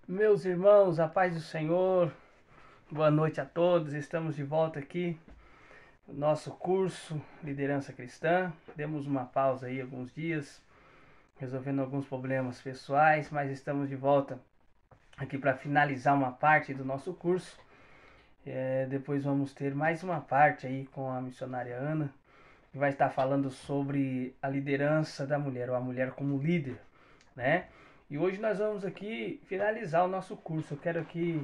Meus irmãos, a paz do Senhor, boa noite a todos. Estamos de volta aqui no nosso curso Liderança Cristã. Demos uma pausa aí alguns dias, resolvendo alguns problemas pessoais, mas estamos de volta aqui para finalizar uma parte do nosso curso. Depois vamos ter mais uma parte aí com a missionária Ana, que vai estar falando sobre a liderança da mulher, ou a mulher como líder, né? E hoje nós vamos aqui finalizar o nosso curso. Eu quero aqui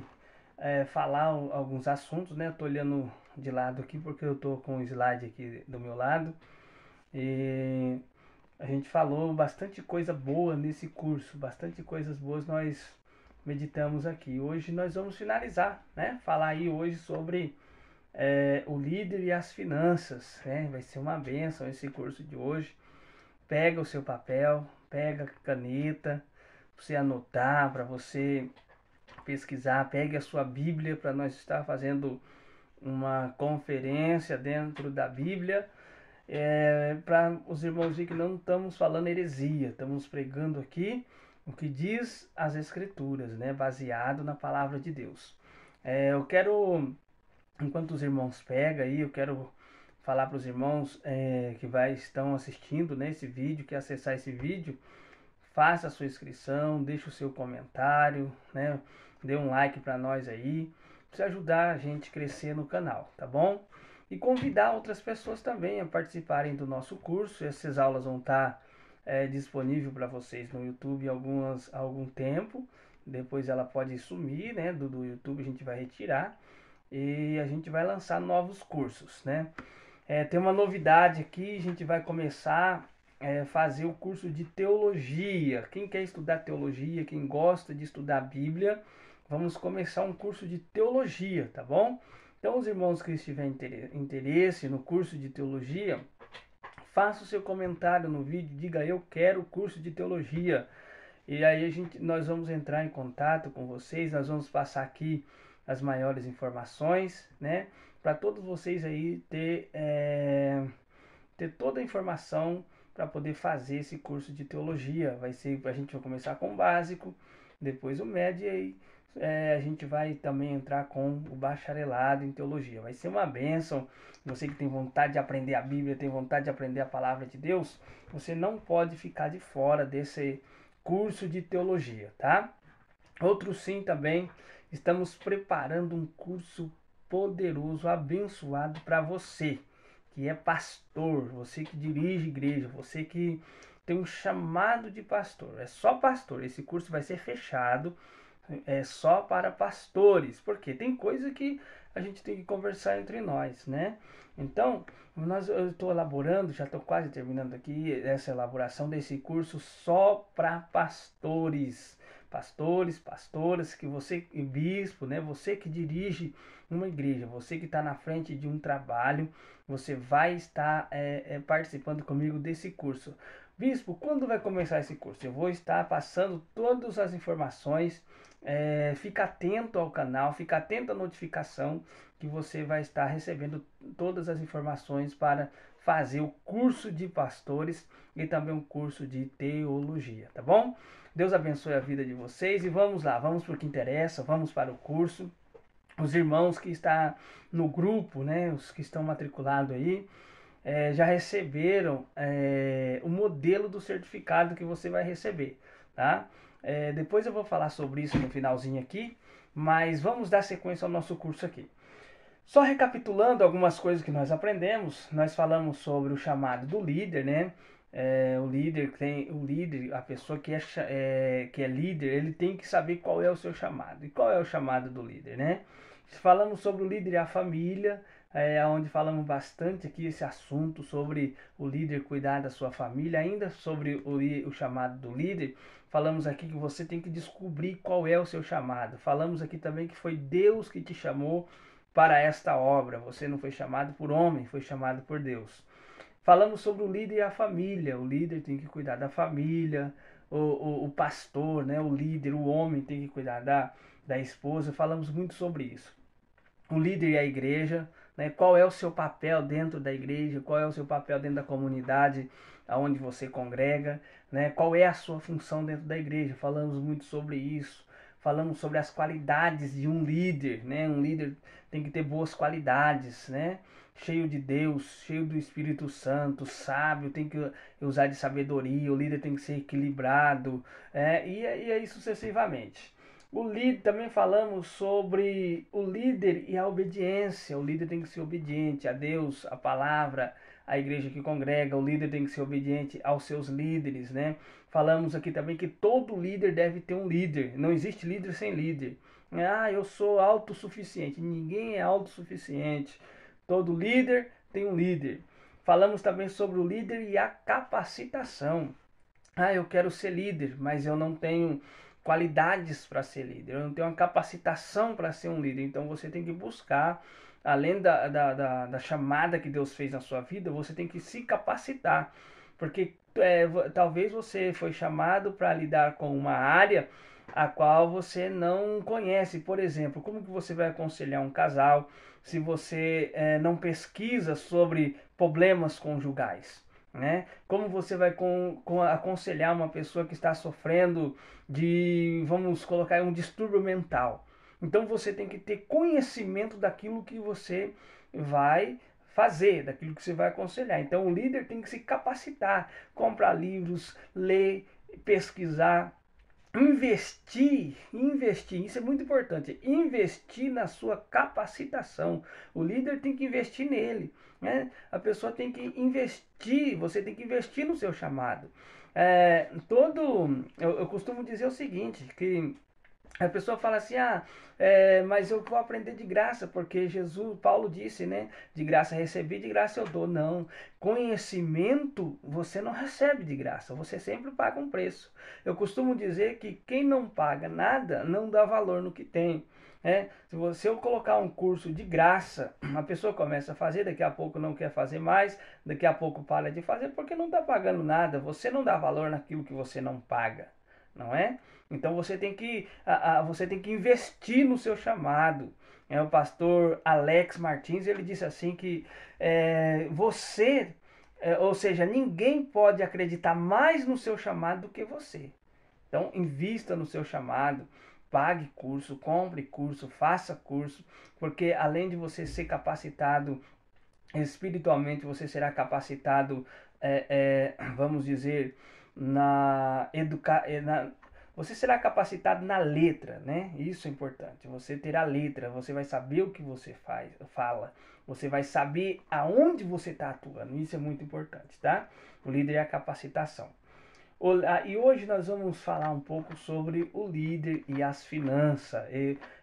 falar alguns assuntos, né? Eu tô olhando de lado aqui porque eu tô com o slide aqui do meu lado. E a gente falou bastante coisa boa nesse curso, bastante coisas boas nós meditamos aqui. Hoje nós vamos finalizar, né? Falar aí hoje sobre o líder e as finanças, né? Vai ser uma bênção esse curso de hoje. Pega o seu papel, pega a caneta, para você anotar, para você pesquisar, pegue a sua Bíblia para nós estar fazendo uma conferência dentro da Bíblia, para os irmãos verem que não estamos falando heresia, estamos pregando aqui o que diz as Escrituras, né, baseado na palavra de Deus. Eu quero, enquanto os irmãos pegam aí, eu quero falar para os irmãos que estão assistindo, né, esse vídeo, que acessar esse vídeo, faça a sua inscrição, deixe o seu comentário, né? Dê um like para nós aí, para ajudar a gente a crescer no canal, tá bom? E convidar outras pessoas também a participarem do nosso curso. Essas aulas vão estar disponíveis para vocês no YouTube algum tempo. Depois ela pode sumir, né? Do YouTube a gente vai retirar e a gente vai lançar novos cursos, né? Tem uma novidade aqui, a gente vai começar fazer o curso de teologia. Quem quer estudar teologia, quem gosta de estudar a Bíblia, vamos começar um curso de teologia, tá bom? Então, os irmãos que estiverem interesse no curso de teologia, faça o seu comentário no vídeo, diga eu quero o curso de teologia. E aí nós vamos entrar em contato com vocês, nós vamos passar aqui as maiores informações, né? Para todos vocês aí ter toda a informação para poder fazer esse curso de teologia. A gente vai começar com o básico, depois o médio e aí a gente vai também entrar com o bacharelado em teologia. Vai ser uma bênção. Você que tem vontade de aprender a Bíblia, tem vontade de aprender a palavra de Deus, você não pode ficar de fora desse curso de teologia, tá? Outro sim também, estamos preparando um curso poderoso, abençoado para você que é pastor, você que dirige igreja, você que tem um chamado de pastor. É só pastor. Esse curso vai ser fechado, é só para pastores, porque tem coisa que a gente tem que conversar entre nós, né? Então, eu estou elaborando, já estou quase terminando aqui essa elaboração desse curso só para pastores, pastoras, que você, bispo, né? Você que dirige uma igreja, você que está na frente de um trabalho, você vai estar participando comigo desse curso. Bispo, quando vai começar esse curso? Eu vou estar passando todas as informações. Fica atento ao canal, fica atento à notificação que você vai estar recebendo todas as informações para fazer o curso de pastores e também o curso de teologia, tá bom? Deus abençoe a vida de vocês e vamos lá, vamos para o que interessa, vamos para o curso. Os irmãos que estão no grupo, né, os que estão matriculados aí, já receberam o modelo do certificado que você vai receber, tá? Depois eu vou falar sobre isso no finalzinho aqui, mas vamos dar sequência ao nosso curso aqui. Só recapitulando algumas coisas que nós aprendemos, nós falamos sobre o chamado do líder, né? O líder, a pessoa que é líder, ele tem que saber qual é o seu chamado. E qual é o chamado do líder, né? Falamos sobre o líder e a família, onde falamos bastante aqui esse assunto sobre o líder cuidar da sua família, ainda sobre o chamado do líder. Falamos aqui que você tem que descobrir qual é o seu chamado. Falamos aqui também que foi Deus que te chamou para esta obra. Você não foi chamado por homem, foi chamado por Deus. Falamos sobre o líder e a família. O líder tem que cuidar da família, o pastor, né, o líder, o homem tem que cuidar da esposa. Falamos muito sobre isso. O líder e a igreja, né, qual é o seu papel dentro da igreja, qual é o seu papel dentro da comunidade aonde você congrega, né, qual é a sua função dentro da igreja. Falamos muito sobre isso. falamos sobre as qualidades de um líder, né? Um líder tem que ter boas qualidades, né? Cheio de Deus, cheio do Espírito Santo, sábio, tem que usar de sabedoria, o líder tem que ser equilibrado, e aí sucessivamente. O líder, também falamos sobre o líder e a obediência. O líder tem que ser obediente a Deus, a palavra, a igreja que congrega. O líder tem que ser obediente aos seus líderes, né? Falamos aqui também que todo líder deve ter um líder. Não existe líder sem líder. Ah, eu sou autossuficiente. Ninguém é autossuficiente. Todo líder tem um líder. Falamos também sobre o líder e a capacitação. Ah, eu quero ser líder, mas eu não tenho qualidades para ser líder, eu não tenho uma capacitação para ser um líder. Então você tem que buscar, além da chamada que Deus fez na sua vida, você tem que se capacitar. Porque talvez você foi chamado para lidar com uma área a qual você não conhece. Por exemplo, como que você vai aconselhar um casal se você não pesquisa sobre problemas conjugais? Né? Como você vai aconselhar uma pessoa que está sofrendo de, vamos colocar, um distúrbio mental? Então você tem que ter conhecimento daquilo que você vai fazer, daquilo que você vai aconselhar. Então o líder tem que se capacitar, comprar livros, ler, pesquisar, investir, isso é muito importante, investir na sua capacitação. O líder tem que investir nele, né? A pessoa tem que investir, você tem que investir no seu chamado. Eu costumo dizer o seguinte, que a pessoa fala assim, mas eu vou aprender de graça, porque Paulo disse, né? De graça recebi, de graça eu dou. Não, conhecimento você não recebe de graça, você sempre paga um preço. Eu costumo dizer que quem não paga nada, não dá valor no que tem. Se eu colocar um curso de graça, a pessoa começa a fazer, daqui a pouco não quer fazer mais, daqui a pouco para de fazer, porque não está pagando nada, você não dá valor naquilo que você não paga, não é? Então você tem que investir no seu chamado. O pastor Alex Martins, ele disse assim que ou seja, ninguém pode acreditar mais no seu chamado do que você. Então invista no seu chamado, pague curso, compre curso, faça curso, porque além de você ser capacitado espiritualmente, você será capacitado, vamos dizer, você será capacitado na letra, né? Isso é importante. Você terá letra, você vai saber o que você fala, você vai saber aonde você está atuando. Isso é muito importante, tá? O líder é a capacitação. E hoje nós vamos falar um pouco sobre o líder e as finanças.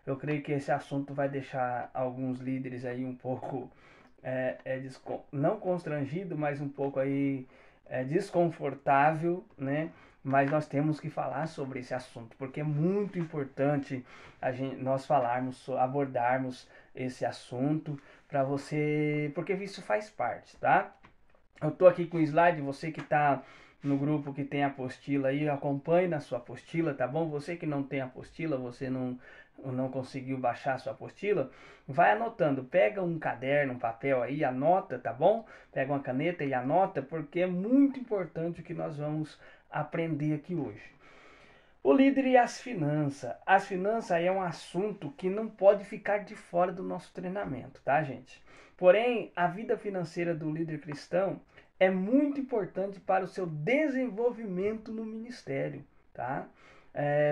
Eu creio que esse assunto vai deixar alguns líderes aí um pouco, não constrangido, mas um pouco aí desconfortável, né? Mas nós temos que falar sobre esse assunto, porque é muito importante nós abordarmos esse assunto porque isso faz parte, tá? Eu tô aqui com o slide, você que tá no grupo que tem apostila aí, acompanhe na sua apostila, tá bom? Você que não tem apostila, você não conseguiu baixar a sua apostila, vai anotando, pega um caderno, um papel aí, anota, tá bom? Pega uma caneta e anota, porque é muito importante o que nós vamos aprender aqui hoje. O líder e as finanças. As finanças é um assunto que não pode ficar de fora do nosso treinamento, tá, gente? Porém, a vida financeira do líder cristão é muito importante para o seu desenvolvimento no ministério, tá?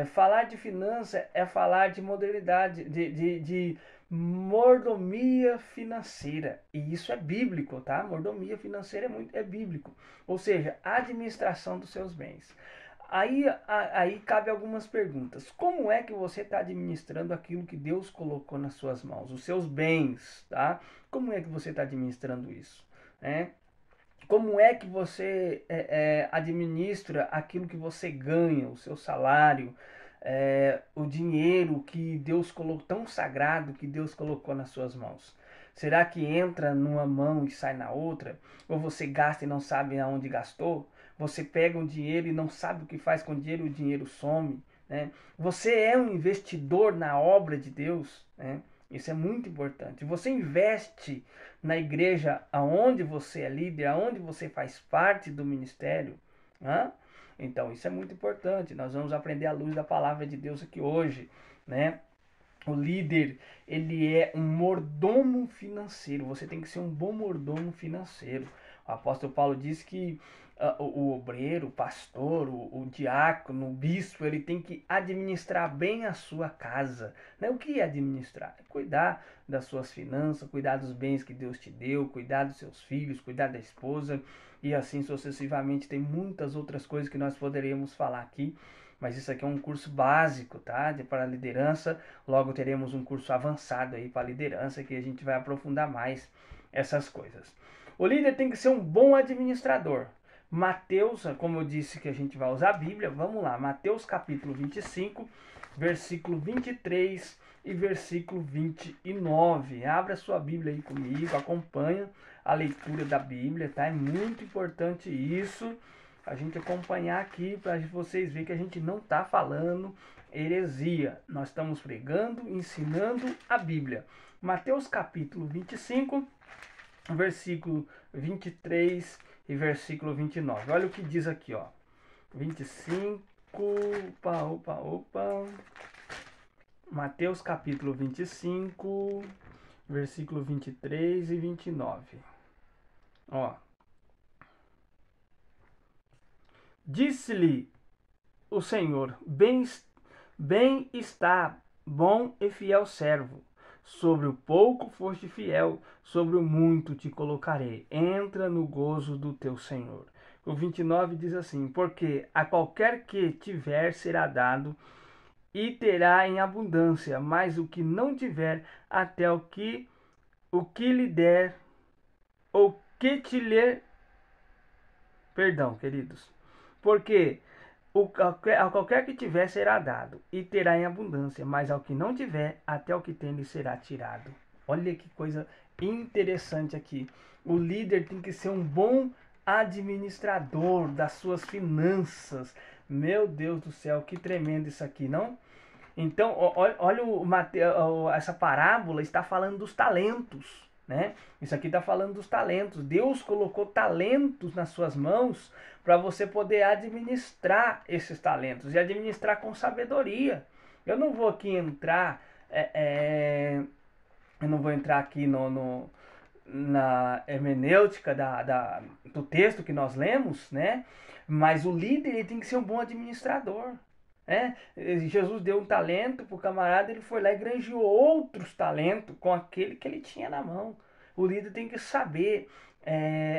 Falar de finança é falar de modernidade, de mordomia financeira. E isso é bíblico, tá? Mordomia financeira é bíblico. Ou seja, a administração dos seus bens. Aí cabe algumas perguntas. Como é que você está administrando aquilo que Deus colocou nas suas mãos? Os seus bens, tá? Como é que você está administrando isso? Como é que você administra aquilo que você ganha, o seu salário, o dinheiro que Deus colocou, tão sagrado que Deus colocou nas suas mãos? Será que entra numa mão e sai na outra? Ou você gasta e não sabe aonde gastou? Você pega um dinheiro e não sabe o que faz com o dinheiro some, né? Você é um investidor na obra de Deus, né? Isso é muito importante. Você investe na igreja aonde você é líder, aonde você faz parte do ministério, né? Então isso é muito importante. Nós vamos aprender à luz da palavra de Deus aqui hoje, né? O líder, ele é um mordomo financeiro. Você tem que ser um bom mordomo financeiro. O apóstolo Paulo diz que o obreiro, o pastor, o diácono, o bispo, ele tem que administrar bem a sua casa. Né? O que é administrar? É cuidar das suas finanças, cuidar dos bens que Deus te deu, cuidar dos seus filhos, cuidar da esposa e assim sucessivamente. Tem muitas outras coisas que nós poderíamos falar aqui. Mas isso aqui é um curso básico, tá? Para liderança. Logo teremos um curso avançado aí para liderança que a gente vai aprofundar mais essas coisas. O líder tem que ser um bom administrador. Mateus, como eu disse que a gente vai usar a Bíblia, vamos lá. Mateus capítulo 25, versículo 23 e versículo 29. Abra sua Bíblia aí comigo, acompanha a leitura da Bíblia, tá? É muito importante isso. A gente acompanhar aqui para vocês verem que a gente não está falando heresia. Nós estamos pregando, ensinando a Bíblia. Mateus capítulo 25, versículo 23 e versículo 29. Olha o que diz aqui, ó. 25, opa. Mateus capítulo 25, versículo 23 e 29. Ó. Disse-lhe o Senhor: bem está, bom e fiel servo. Sobre o pouco foste fiel, sobre o muito te colocarei. Entra no gozo do teu Senhor. O 29 diz assim: porque a qualquer que tiver será dado, e terá em abundância, mas o que não tiver, até o que lhe der, ou que te lhe... Perdão, queridos. Porque a qualquer que tiver será dado, e terá em abundância, mas ao que não tiver, até o que tem lhe será tirado. Olha que coisa interessante aqui. O líder tem que ser um bom administrador das suas finanças. Meu Deus do céu, que tremendo isso aqui, não? Então, olha essa parábola está falando dos talentos, né? Isso aqui está falando dos talentos. Deus colocou talentos nas suas mãos para você poder administrar esses talentos e administrar com sabedoria. Eu não vou aqui entrar, eu não vou entrar aqui na hermenêutica do texto que nós lemos, né? Mas o líder ele tem que ser um bom administrador. Jesus deu um talento para o camarada, ele foi lá e granjeou outros talentos com aquele que ele tinha na mão. O líder tem que saber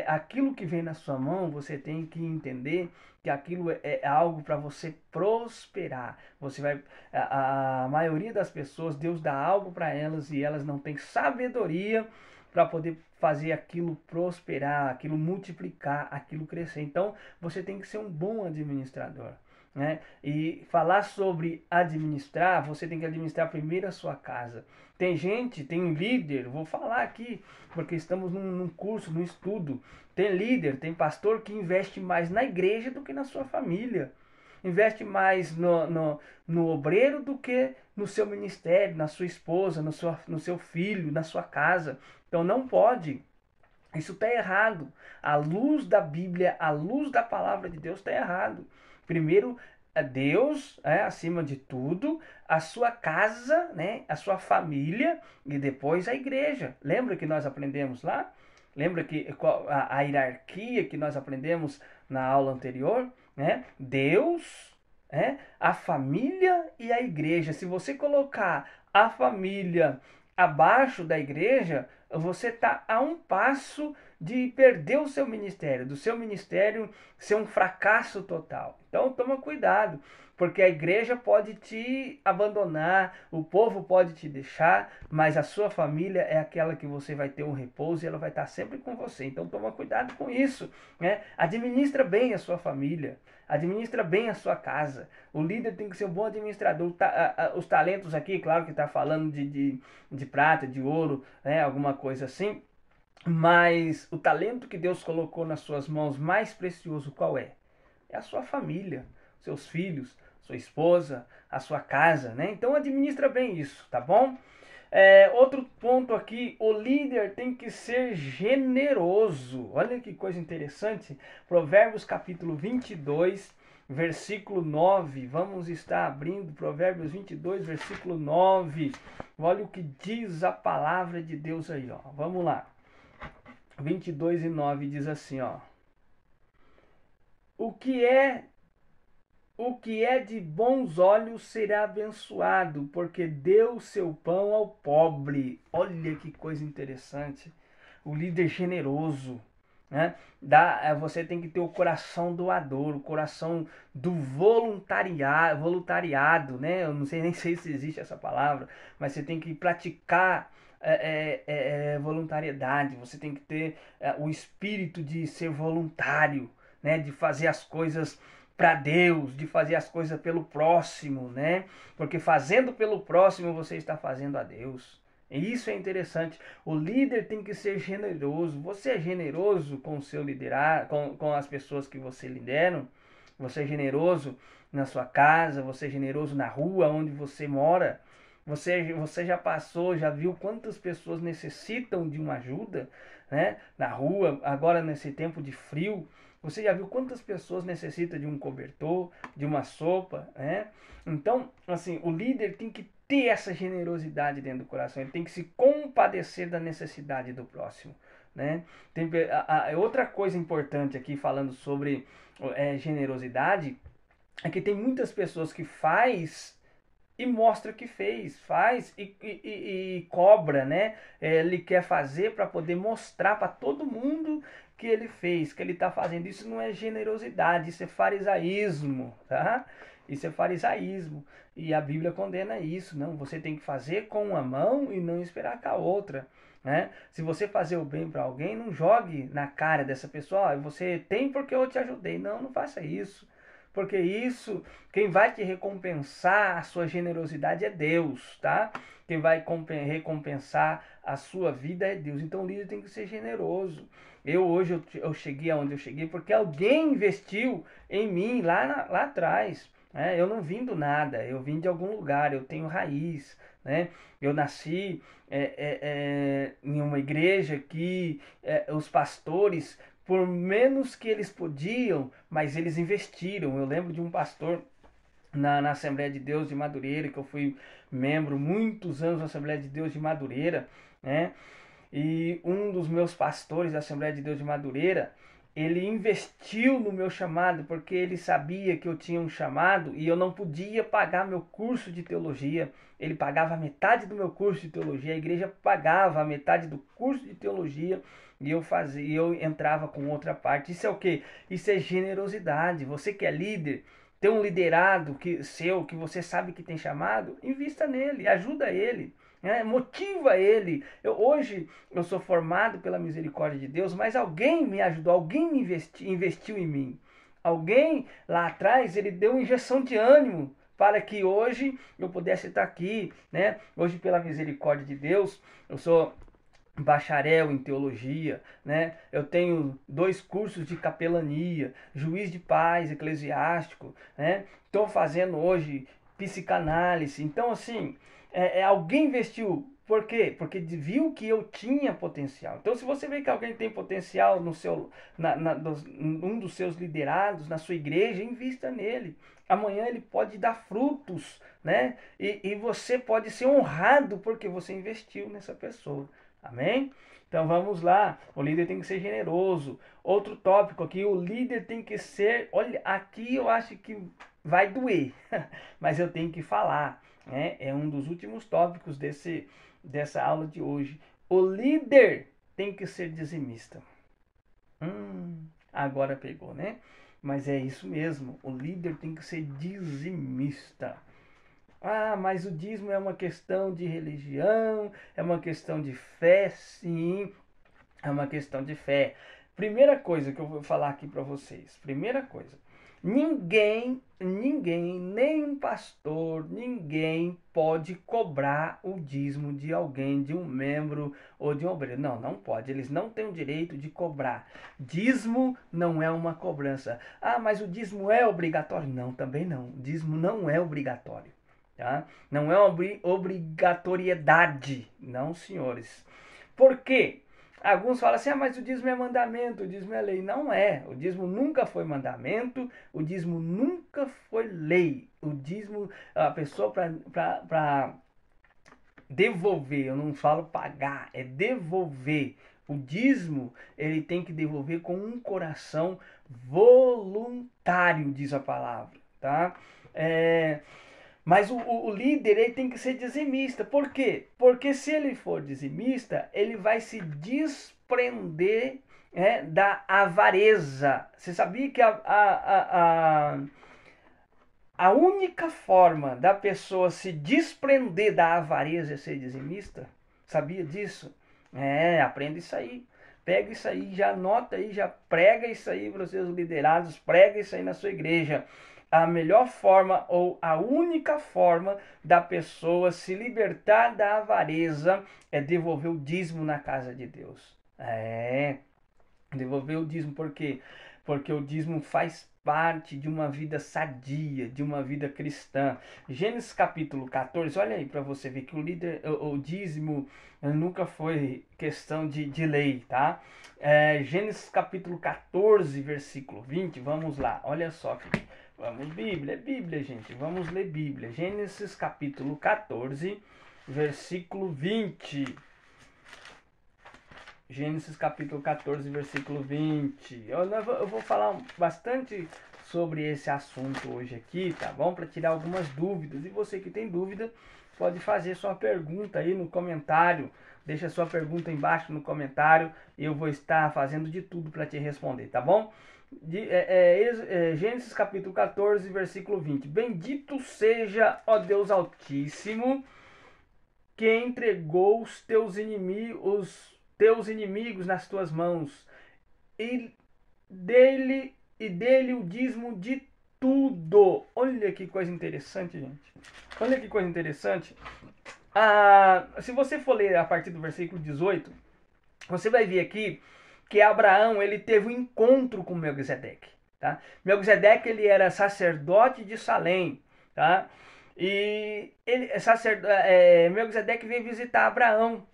aquilo que vem na sua mão, você tem que entender que aquilo é algo para você prosperar. Você vai, a maioria das pessoas, Deus dá algo para elas e elas não têm sabedoria para poder fazer aquilo prosperar, aquilo multiplicar, aquilo crescer. Então, você tem que ser um bom administrador. Né? E falar sobre administrar, você tem que administrar primeiro a sua casa. Tem gente, tem um líder, vou falar aqui, porque estamos num curso, num estudo. Tem líder, tem pastor que investe mais na igreja do que na sua família. Investe mais no obreiro do que no seu ministério, na sua esposa, no seu filho, na sua casa. Então não pode. Isso está errado. A luz da Bíblia, a luz da palavra de Deus está errado. Primeiro, Deus, acima de tudo, a sua casa, né, a sua família e depois a igreja. Lembra que nós aprendemos lá? Lembra que a hierarquia que nós aprendemos na aula anterior? Né? Deus, a família e a igreja. Se você colocar a família abaixo da igreja, você está a um passo de perder o seu ministério, do seu ministério ser um fracasso total. Então toma cuidado, porque a igreja pode te abandonar, o povo pode te deixar, mas a sua família é aquela que você vai ter um repouso e ela vai estar sempre com você. Então toma cuidado com isso, né? Administra bem a sua família, administra bem a sua casa. O líder tem que ser um bom administrador. Os talentos aqui, claro que está falando de prata, de ouro, né? Alguma coisa assim. Mas o talento que Deus colocou nas suas mãos mais precioso qual é? É a sua família, seus filhos, sua esposa, a sua casa, né? Então administra bem isso, tá bom? Outro ponto aqui, o líder tem que ser generoso. Olha que coisa interessante. Provérbios capítulo 22, versículo 9. Vamos estar abrindo Provérbios 22, versículo 9. Olha o que diz a palavra de Deus aí, ó. Vamos lá. 22 e 9 diz assim, ó. O que é de bons olhos será abençoado, porque deu seu pão ao pobre. Olha que coisa interessante. O líder generoso, né? Você tem que ter o coração doador, o coração do voluntariado, né? Eu não sei nem sei se existe essa palavra, mas você tem que praticar voluntariedade. Você tem que ter o espírito de ser voluntário, né? De fazer as coisas para Deus, de fazer as coisas pelo próximo, né? Porque fazendo pelo próximo você está fazendo a Deus. E isso é interessante. O líder tem que ser generoso. Você é generoso com o seu liderar, com as pessoas que você lidera? Você é generoso na sua casa? Você é generoso na rua onde você mora? Você já passou, já viu quantas pessoas necessitam de uma ajuda, né? Na rua, agora nesse tempo de frio, você já viu quantas pessoas necessitam de um cobertor, de uma sopa, né? Então, assim, o líder tem que ter essa generosidade dentro do coração. Ele tem que se compadecer da necessidade do próximo, né? Outra coisa importante aqui, falando sobre generosidade, é que tem muitas pessoas que e mostra que faz e cobra, né? Ele quer fazer para poder mostrar para todo mundo que ele fez, que ele está fazendo. Isso não é generosidade, isso é farisaísmo, tá? Isso é farisaísmo. E a Bíblia condena isso. Não, você tem que fazer com uma mão e não esperar com a outra, né? Se você fazer o bem para alguém, não jogue na cara dessa pessoa, você tem porque eu te ajudei. Não, não faça isso. Porque isso, quem vai te recompensar a sua generosidade é Deus, tá? Quem vai recompensar a sua vida é Deus. Então o líder tem que ser generoso. Hoje eu cheguei aonde eu cheguei porque alguém investiu em mim lá atrás. Né? Eu não vim do nada, eu vim de algum lugar, eu tenho raiz. Né? Eu nasci em uma igreja que os pastores, por menos que eles podiam, mas eles investiram. Eu lembro de um pastor na Assembleia de Deus de Madureira, que eu fui membro muitos anos na Assembleia de Deus de Madureira, né? E um dos meus pastores da Assembleia de Deus de Madureira, ele investiu no meu chamado, porque ele sabia que eu tinha um chamado e eu não podia pagar meu curso de teologia. Ele pagava metade do meu curso de teologia, a igreja pagava a metade do curso de teologia e eu entrava com outra parte. Isso é o que? Isso é generosidade. Você que é líder, tem um liderado que você sabe que tem chamado, invista nele, ajuda ele. Motiva ele. Hoje eu sou formado pela misericórdia de Deus, mas alguém me ajudou, alguém me investiu em mim. Alguém lá atrás, ele deu uma injeção de ânimo para que hoje eu pudesse estar aqui, né? Hoje, pela misericórdia de Deus, eu sou bacharel em teologia, né? Eu tenho 2 cursos de capelania, juiz de paz eclesiástico, né? Estou fazendo hoje psicanálise. Então, assim, alguém investiu. Por quê? Porque viu que eu tinha potencial. Então, se você vê que alguém tem potencial no seu, um dos seus liderados, na sua igreja, invista nele. Amanhã ele pode dar frutos, né? E você pode ser honrado porque você investiu nessa pessoa. Amém? Então vamos lá. O líder tem que ser generoso. Outro tópico aqui, o líder tem que ser. Olha, aqui eu acho que vai doer, mas eu tenho que falar. Né? É um dos últimos tópicos dessa aula de hoje. O líder tem que ser dizimista. Agora pegou, né? Mas é isso mesmo. O líder tem que ser dizimista. Ah, mas o dízimo é uma questão de religião, é uma questão de fé, sim, é uma questão de fé. Primeira coisa que eu vou falar aqui para vocês. Primeira coisa. Ninguém, nem um pastor, ninguém pode cobrar o dízimo de alguém, de um membro ou de um obreiro. Não, não pode. Eles não têm o direito de cobrar. Dízimo não é uma cobrança. Ah, mas o dízimo é obrigatório? Não, também não. O dízimo não é obrigatório. Tá? Não é uma obrigatoriedade, não, senhores. Por quê? Alguns falam assim, mas o dízimo é mandamento, o dízimo é lei. Não é, o dízimo nunca foi mandamento, o dízimo nunca foi lei. O dízimo, a pessoa para devolver, eu não falo pagar, é devolver. O dízimo, ele tem que devolver com um coração voluntário, diz a palavra, tá? Mas o líder, ele tem que ser dizimista. Por quê? Porque se ele for dizimista, ele vai se desprender da avareza. Você sabia que a única forma da pessoa se desprender da avareza é ser dizimista? Sabia disso? Aprenda isso aí. Pega isso aí, já anota aí, já prega isso aí para os seus liderados, prega isso aí na sua igreja. A melhor forma ou a única forma da pessoa se libertar da avareza é devolver o dízimo na casa de Deus. Devolver o dízimo, por quê? Porque o dízimo faz parte de uma vida sadia, de uma vida cristã. Gênesis capítulo 14, olha aí para você ver que o dízimo nunca foi questão de lei, tá? Gênesis capítulo 14, versículo 20, vamos lá, olha só, filho. Vamos, Bíblia, gente, vamos ler Bíblia. Gênesis capítulo 14, versículo 20. Gênesis capítulo 14, versículo 20. Eu vou falar bastante sobre esse assunto hoje aqui, tá bom? Para tirar algumas dúvidas. E você que tem dúvida, pode fazer sua pergunta aí no comentário. Deixa sua pergunta embaixo no comentário e eu vou estar fazendo de tudo para te responder, tá bom? Gênesis capítulo 14, versículo 20. Bendito seja, ó Deus Altíssimo, que entregou os teus inimigos nas tuas mãos, e dele o dízimo de tudo. Olha que coisa interessante, gente. Olha que coisa interessante. Se você for ler a partir do versículo 18, você vai ver aqui que Abraão, ele teve um encontro com Melquisedeque, tá? Melquisedeque, ele era sacerdote de Salém, tá? E Melquisedeque veio visitar Abraão.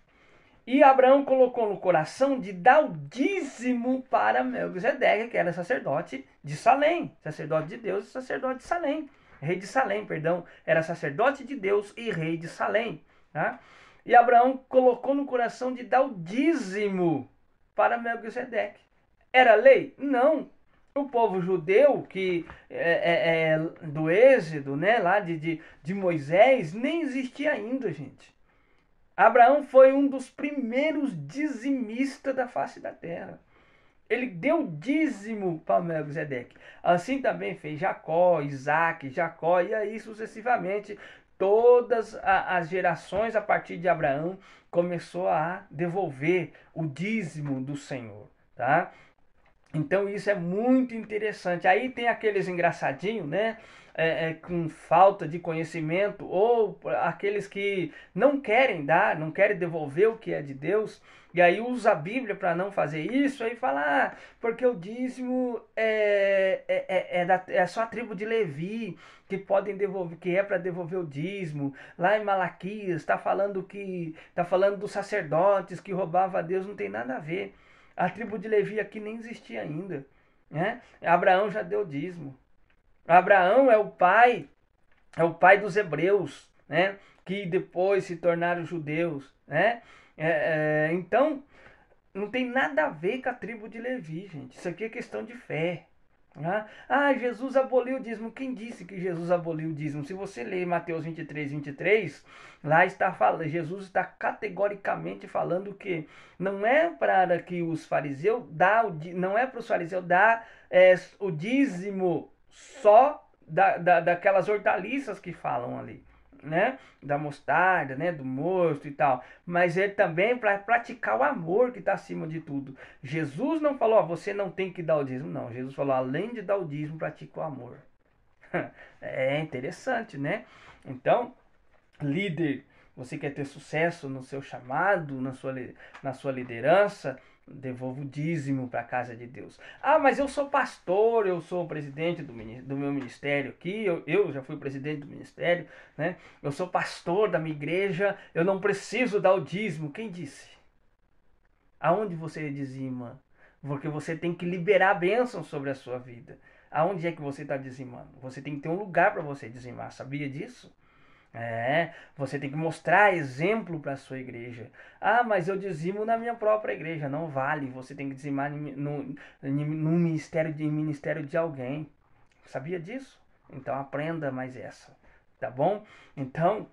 E Abraão colocou no coração de dar o dízimo para Melquisedeque, que era sacerdote de Salém, sacerdote de Deus e sacerdote de Salém, rei de Salém, perdão, era sacerdote de Deus e rei de Salém, tá? E Abraão colocou no coração de dar o dízimo para Melquisedeque. Era lei? Não. O povo judeu que do Êxodo, né, lá de Moisés, nem existia ainda, gente. Abraão foi um dos primeiros dizimistas da face da terra. Ele deu dízimo para Melquisedeque. Assim também fez Jacó, Isaac, Jacó, e aí sucessivamente todas as gerações a partir de Abraão começou a devolver o dízimo do Senhor, tá? Então isso é muito interessante. Aí tem aqueles engraçadinhos, né? Com falta de conhecimento, ou aqueles que não querem dar, não querem devolver o que é de Deus, e aí usa a Bíblia para não fazer isso, aí fala, porque o dízimo é só a tribo de Levi que podem devolver, que é para devolver o dízimo. Lá em Malaquias está falando dos sacerdotes que roubavam a Deus, não tem nada a ver. A tribo de Levi aqui nem existia ainda, né? Abraão já deu dízimo. Abraão é o pai dos hebreus, né? Que depois se tornaram judeus, né? Então, não tem nada a ver com a tribo de Levi, gente. Isso aqui é questão de fé. Né? Jesus aboliu o dízimo. Quem disse que Jesus aboliu o dízimo? Se você ler Mateus 23, lá está falando, Jesus está categoricamente falando que não é para que os fariseus não é para os fariseus dar o dízimo só daquelas hortaliças que falam ali, né? Da mostarda, né? Do mosto e tal. Mas é também para praticar o amor que está acima de tudo. Jesus não falou, você não tem que dar o dízimo. Não, Jesus falou, além de dar o dízimo, pratica o amor. É interessante, né? Então, líder, você quer ter sucesso no seu chamado, na sua liderança, devolva o dízimo para a casa de Deus. Mas eu sou pastor, eu sou presidente do meu ministério aqui, eu já fui presidente do ministério, né? Eu sou pastor da minha igreja, eu não preciso dar o dízimo. Quem disse? Aonde você dizima? Porque você tem que liberar a bênção sobre a sua vida. Aonde é que você está dizimando? Você tem que ter um lugar para você dizimar. Sabia disso? Você tem que mostrar exemplo para a sua igreja. Ah, mas eu dizimo na minha própria igreja. Não vale. Você tem que dizimar no ministério de alguém. Sabia disso? Então aprenda mais essa. Tá bom? Então,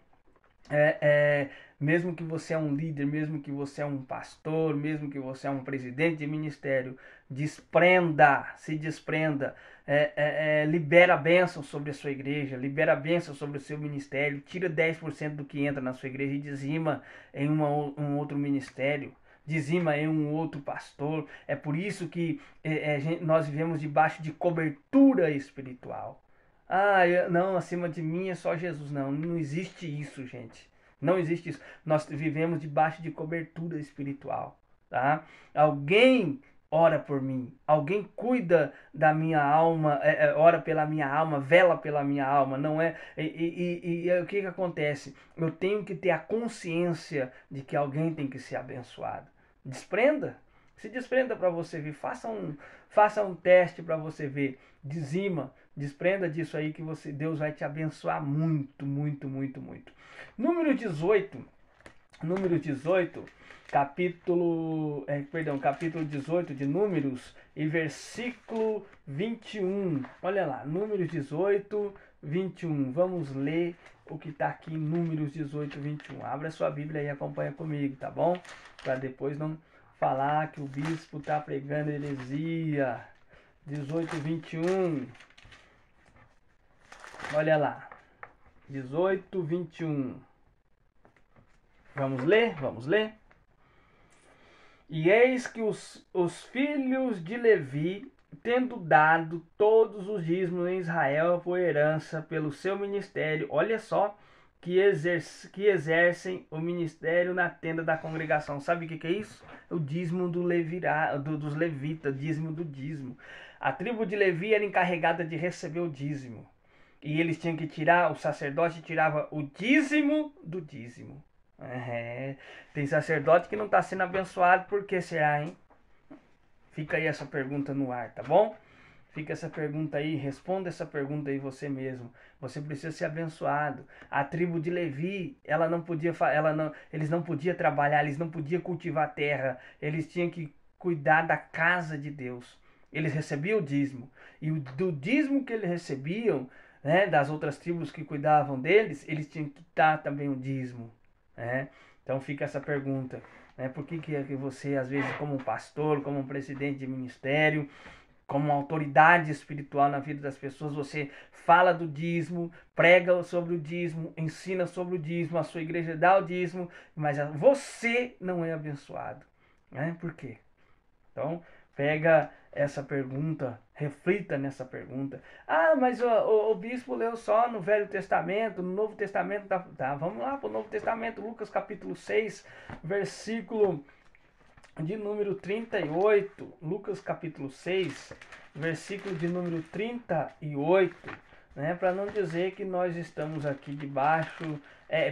é, é, mesmo que você é um líder, mesmo que você é um pastor, mesmo que você é um presidente de ministério, se desprenda, libera a bênção sobre a sua igreja, libera a bênção sobre o seu ministério, tira 10% do que entra na sua igreja e dizima em um outro ministério. Dizima em um outro pastor. É por isso que nós vivemos debaixo de cobertura espiritual. Não, acima de mim é só Jesus. Não, não existe isso, gente. Não existe isso. Nós vivemos debaixo de cobertura espiritual, tá? Alguém ora por mim. Alguém cuida da minha alma, ora pela minha alma, vela pela minha alma. Não é? E o que acontece? Eu tenho que ter a consciência de que alguém tem que ser abençoado. Desprenda. Se desprenda para você ver. Faça um teste para você ver. Dizima. Desprenda disso aí que Deus vai te abençoar muito, muito, muito, muito. Número 18, capítulo 18 de Números e versículo 21. Olha lá, Números 18, 21. Vamos ler o que está aqui em Números 18, 21. Abra sua Bíblia e acompanha comigo, tá bom? Para depois não falar que o bispo está pregando heresia. 18, 21. Olha lá. 18, 21. Vamos ler? Vamos ler? E eis que os filhos de Levi, tendo dado todos os dízimos em Israel por herança pelo seu ministério, olha só, que exercem o ministério na tenda da congregação. Sabe o que é isso? O dízimo dos levitas, dízimo do dízimo. A tribo de Levi era encarregada de receber o dízimo. E eles tinham que tirar, o sacerdote tirava o dízimo do dízimo. Tem sacerdote que não está sendo abençoado, por que será, hein? Fica aí essa pergunta no ar, tá bom? Fica essa pergunta aí, responda essa pergunta aí você mesmo. Você precisa ser abençoado. A tribo de Levi, eles não podiam trabalhar, eles não podiam cultivar a terra, eles tinham que cuidar da casa de Deus. Eles recebiam o dízimo. E do dízimo que eles recebiam, né, das outras tribos que cuidavam deles, eles tinham que dar também o dízimo. Então fica essa pergunta. Por que você, às vezes, como um pastor, como um presidente de ministério, como uma autoridade espiritual na vida das pessoas, você fala do dízimo, prega sobre o dízimo, ensina sobre o dízimo, a sua igreja dá o dízimo, mas você não é abençoado. Por quê? Então, pega essa pergunta, reflita nessa pergunta. Mas o bispo leu só no Velho Testamento, no Novo Testamento. Tá, vamos lá para o Novo Testamento, Lucas capítulo 6, versículo de número 38. Lucas capítulo 6, versículo de número 38. Para não dizer que nós estamos aqui debaixo,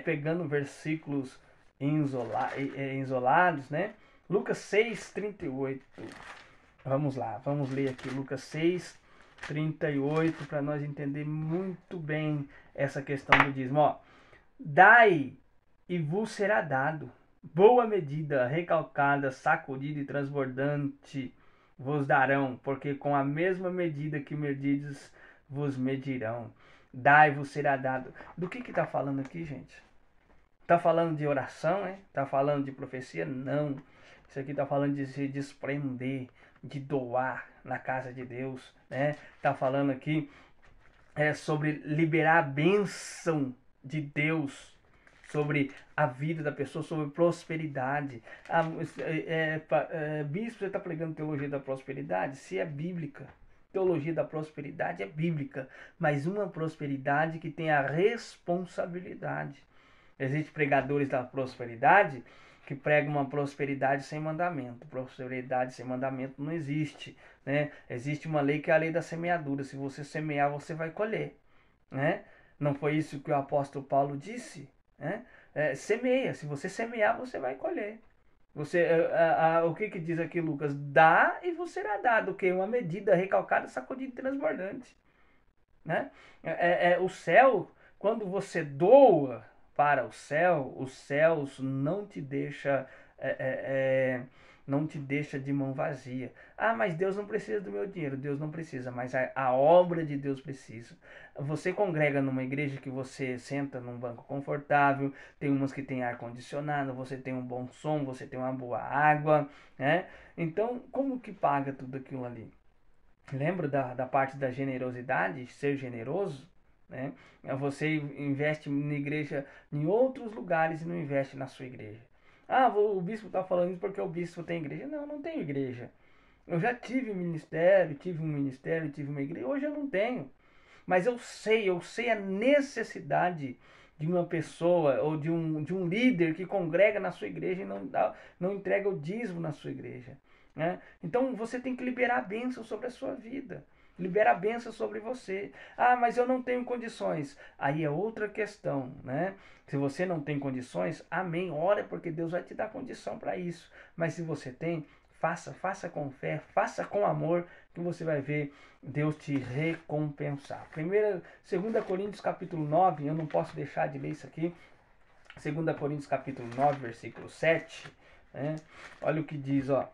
pegando versículos isolados, né? Lucas 6, 38. Vamos lá, vamos ler aqui Lucas 6, 38, para nós entender muito bem essa questão do dízimo. Dai e vos será dado. Boa medida, recalcada, sacudida e transbordante vos darão, porque com a mesma medida que medides, vos medirão. Dai e vos será dado. Do que está falando aqui, gente? Está falando de oração, Está falando de profecia? Não. Isso aqui está falando de se desprender, de doar na casa de Deus, Está falando aqui sobre liberar a bênção de Deus sobre a vida da pessoa, sobre prosperidade. Bispo, você está pregando teologia da prosperidade? Se é bíblica. Teologia da prosperidade é bíblica, mas uma prosperidade que tem a responsabilidade. Existem pregadores da prosperidade que pregam uma prosperidade sem mandamento. Prosperidade sem mandamento não existe, Existe uma lei que é a lei da semeadura. Se você semear, você vai colher, Não foi isso que o apóstolo Paulo disse, semeia. Se você semear, você vai colher. O que diz aqui, Lucas? Dá e você será dado. O que? Uma medida recalcada, sacudida e transbordante. Né? O céu, quando você doa para o céu, os céus não te deixa é, é, é, não te deixa de mão vazia. Ah, mas Deus não precisa do meu dinheiro. Deus não precisa, mas a obra de Deus precisa. Você congrega numa igreja que você senta num banco confortável, tem umas que tem ar condicionado, você tem um bom som, você tem uma boa água, né? Então, como que paga tudo aquilo ali? Lembra da parte da generosidade, ser generoso, né? Você investe na igreja em outros lugares e não investe na sua igreja. Ah, o bispo está falando isso porque o bispo tem igreja. Não, não tenho igreja. Eu já tive ministério, tive um ministério, tive uma igreja. Hoje eu não tenho. Mas eu sei a necessidade de uma pessoa ou de um líder que congrega na sua igreja e não entrega o dízimo na sua igreja. Né? Então você tem que liberar a bênção sobre a sua vida. Libera a bênção sobre você. Ah, mas eu não tenho condições. Aí é outra questão, né? Se você não tem condições, amém. Ora, porque Deus vai te dar condição para isso. Mas se você tem, faça com fé, faça com amor, que você vai ver Deus te recompensar. 2 Coríntios capítulo 9, eu não posso deixar de ler isso aqui. 2 Coríntios capítulo 9, versículo 7, né? Olha o que diz, ó.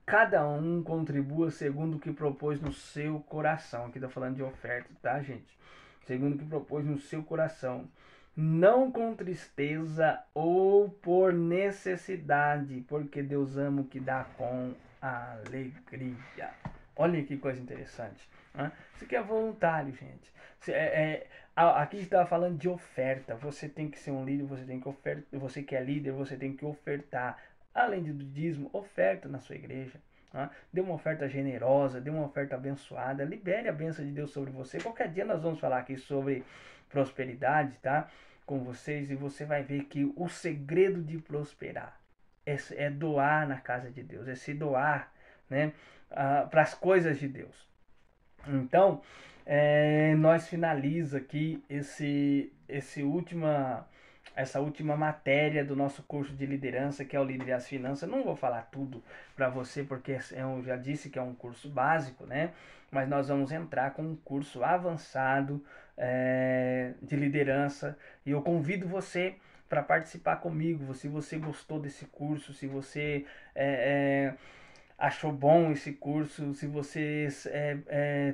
Cada um contribua segundo o que propôs no seu coração. Aqui está falando de oferta, tá, gente? Segundo o que propôs no seu coração. Não com tristeza ou por necessidade, porque Deus ama o que dá com alegria. Olha que coisa interessante. Né? Isso aqui é voluntário, gente. Aqui está falando de oferta. Você tem que ser um líder, você tem que ofertar. Você que é líder, você tem que ofertar. Além do dízimo, oferta na sua igreja. Tá? Dê uma oferta generosa, dê uma oferta abençoada, libere a bênção de Deus sobre você. Qualquer dia nós vamos falar aqui sobre prosperidade, tá? Com vocês, e você vai ver que o segredo de prosperar é doar na casa de Deus, é se doar, né, para as coisas de Deus. Então, nós finaliza aqui essa última matéria do nosso curso de liderança, que é o Líder e as Finanças. Não vou falar tudo para você, porque eu já disse que é um curso básico, né? Mas nós vamos entrar com um curso avançado de liderança, e eu convido você para participar comigo. Se você gostou desse curso, se você achou bom esse curso, se você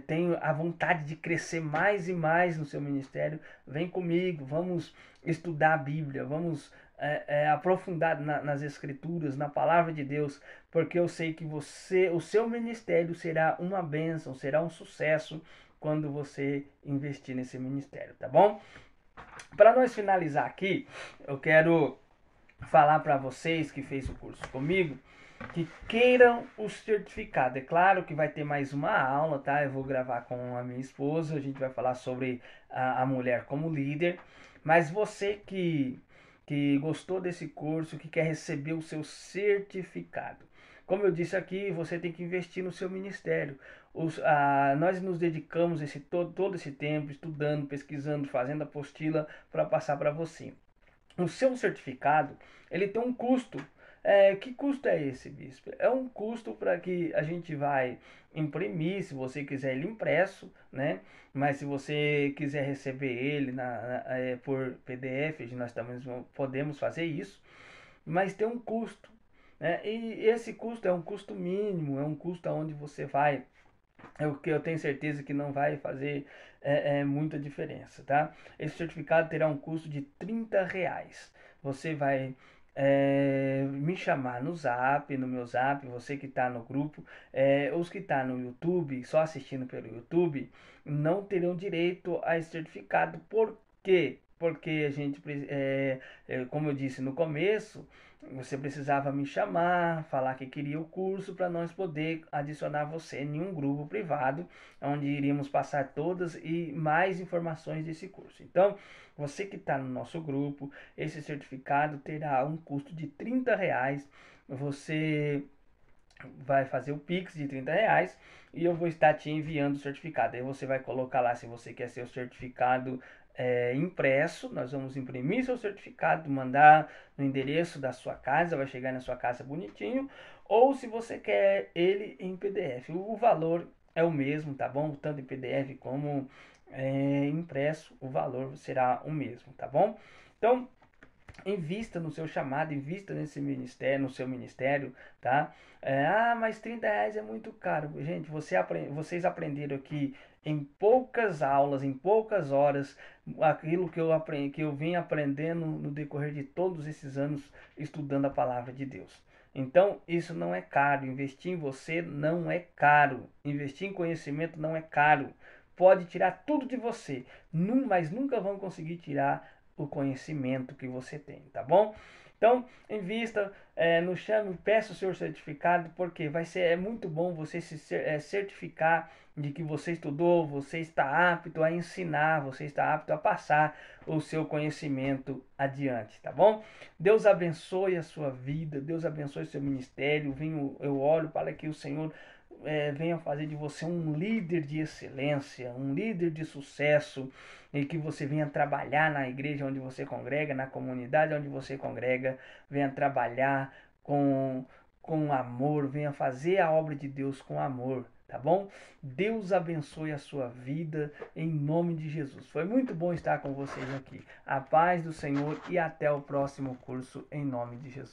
tem a vontade de crescer mais e mais no seu ministério, vem comigo, vamos estudar a Bíblia, vamos aprofundar nas Escrituras, na Palavra de Deus, porque eu sei que o seu ministério será uma bênção, será um sucesso quando você investir nesse ministério, tá bom? Para nós finalizar aqui, eu quero falar para vocês que fez o curso comigo, que queiram o certificado. É claro que vai ter mais uma aula, tá? Eu vou gravar com a minha esposa, a gente vai falar sobre a mulher como líder. Mas você que gostou desse curso, que quer receber o seu certificado, como eu disse aqui, você tem que investir no seu ministério. Nós nos dedicamos todo esse tempo estudando, pesquisando, fazendo apostila para passar para você. O seu certificado, ele tem um custo. Que custo é esse, bispo? É um custo para que a gente vai imprimir, se você quiser ele impresso, né? Mas se você quiser receber ele por PDF, nós também podemos fazer isso. Mas tem um custo, né? E esse custo é um custo mínimo, é um custo onde você vai, o que eu tenho certeza que não vai fazer muita diferença, tá? Esse certificado terá um custo de R$ 30. Você vai me chamar no Zap, no meu Zap, você que está no grupo, os que está no YouTube, só assistindo pelo YouTube, não terão direito a esse certificado. Por quê? Porque a gente, como eu disse no começo, você precisava me chamar, falar que queria o curso para nós poder adicionar você em um grupo privado, onde iríamos passar todas e mais informações desse curso. Então, você que está no nosso grupo, esse certificado terá um custo de R$ 30. Você vai fazer o Pix de R$ 30 e eu vou estar te enviando o certificado. Aí você vai colocar lá se você quer ser o certificado impresso, nós vamos imprimir seu certificado, mandar no endereço da sua casa, vai chegar na sua casa bonitinho, ou se você quer ele em PDF. O valor é o mesmo, tá bom? Tanto em PDF como impresso, o valor será o mesmo, tá bom? Então, invista no seu chamado, invista nesse ministério, no seu ministério, tá? Mas R$ 30 é muito caro. Gente, vocês aprenderam aqui em poucas aulas, em poucas horas, aquilo que eu vim aprendendo no decorrer de todos esses anos estudando a palavra de Deus. Então, isso não é caro. Investir em você não é caro. Investir em conhecimento não é caro. Pode tirar tudo de você, mas nunca vão conseguir tirar o conhecimento que você tem, tá bom? Então, invista, no Chame, peça o seu certificado, porque é muito bom você se certificar de que você estudou, você está apto a ensinar, você está apto a passar o seu conhecimento adiante, tá bom? Deus abençoe a sua vida, Deus abençoe o seu ministério. Eu oro para que o Senhor venha fazer de você um líder de excelência, um líder de sucesso, e que você venha trabalhar na igreja onde você congrega, na comunidade onde você congrega, venha trabalhar com amor, venha fazer a obra de Deus com amor, tá bom? Deus abençoe a sua vida em nome de Jesus. Foi muito bom estar com vocês aqui. A paz do Senhor e até o próximo curso em nome de Jesus.